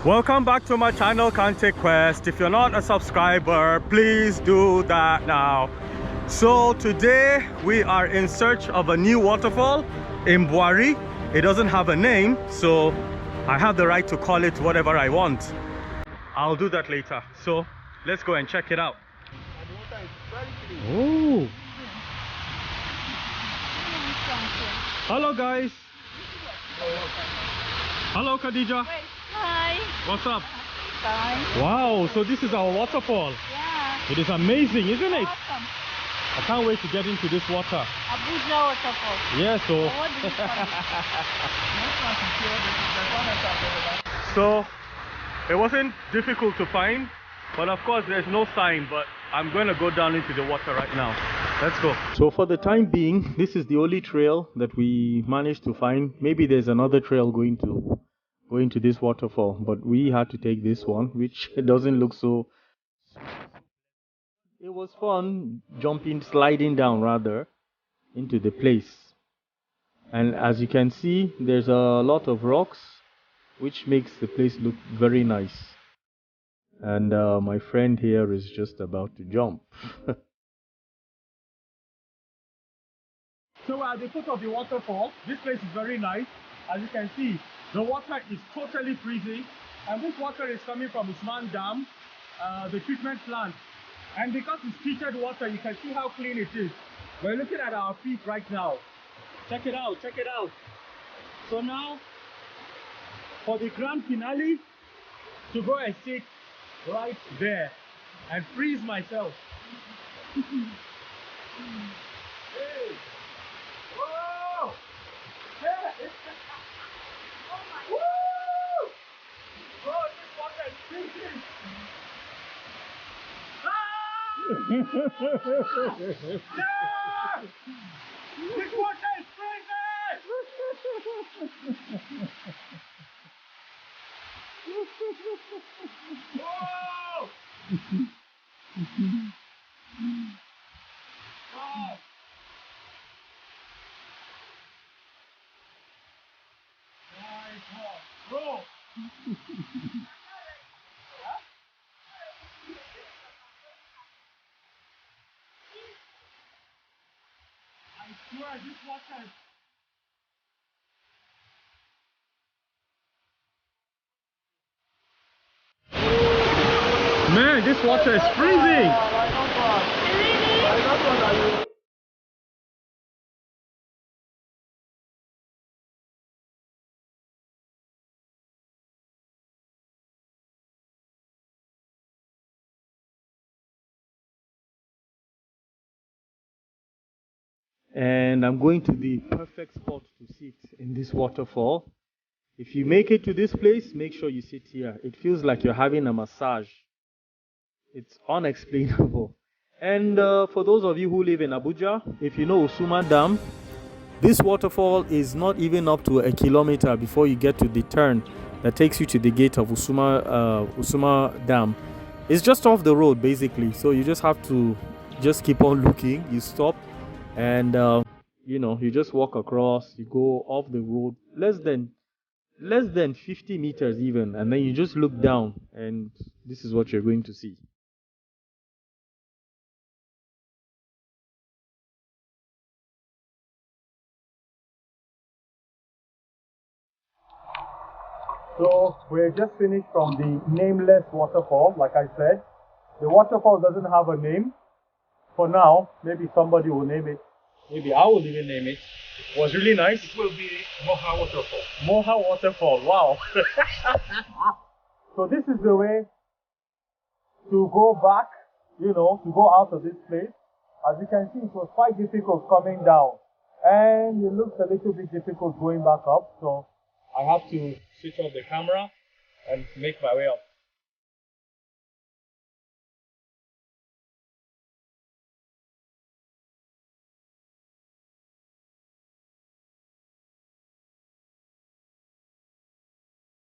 Welcome back to my channel Kante Quest. If you're not a subscriber, please do that now. So today we are in search of a new waterfall in Bwari. It doesn't have a name, so I have the right to call it whatever I want. I'll do that later. So let's go and check it out. Oh, hello guys. Hello Khadija. Hi. What's up? Fine. Wow, so this is our waterfall. Yeah. It is amazing, isn't it? Awesome. I can't wait to get into this water. Abuja Waterfall. Yeah, so What do you call it? so it wasn't difficult to find, but of course there's no sign, but I'm going to go down into the water right now. Let's go. So for the time being, this is the only trail that we managed to find. Maybe there's another trail going to this waterfall, but we had to take this one, which doesn't look so. It was fun sliding down rather into the place. And as you can see, there's a lot of rocks, which makes the place look very nice. And my friend here is just about to jump. So we're at the foot of the waterfall. This place is very nice. As you can see, the water is totally freezing. And this water is coming from Usuma Dam, the treatment plant. And because it's treated water, you can see how clean it is. We're looking at our feet right now. Check it out, check it out. So now, for the grand finale, to go and sit right there and freeze myself. Hey! Whoa! Hey! Oh my! Woo! Oh, this water is freezing! Yeah! This water is freezing! Whoa! Wow! Nice one. Bro! I swear this water is... Man, this water is freezing! And I'm going to the perfect spot to sit in this waterfall. If you make it to this place, make sure you sit here. It feels like you're having a massage. It's unexplainable. And for those of you who live in Abuja, if you know Usuma Dam, this waterfall is not even up to a kilometer before you get to the turn that takes you to the gate of Usuma Dam. It's just off the road basically, so you just have to just keep on looking. You stop and you just walk across. You go off the road less than 50 meters even, and then you just look down, and this is what you're going to see. So we're just finished from the nameless waterfall. Like I said, the waterfall doesn't have a name for now. Maybe somebody will name it. Maybe I will even name it. It was really nice. It will be Moha Waterfall. Moha Waterfall, wow. So this is the way to go back, to go out of this place. As you can see, it was quite difficult coming down. And it looks a little bit difficult going back up. So I have to switch off the camera and make my way up.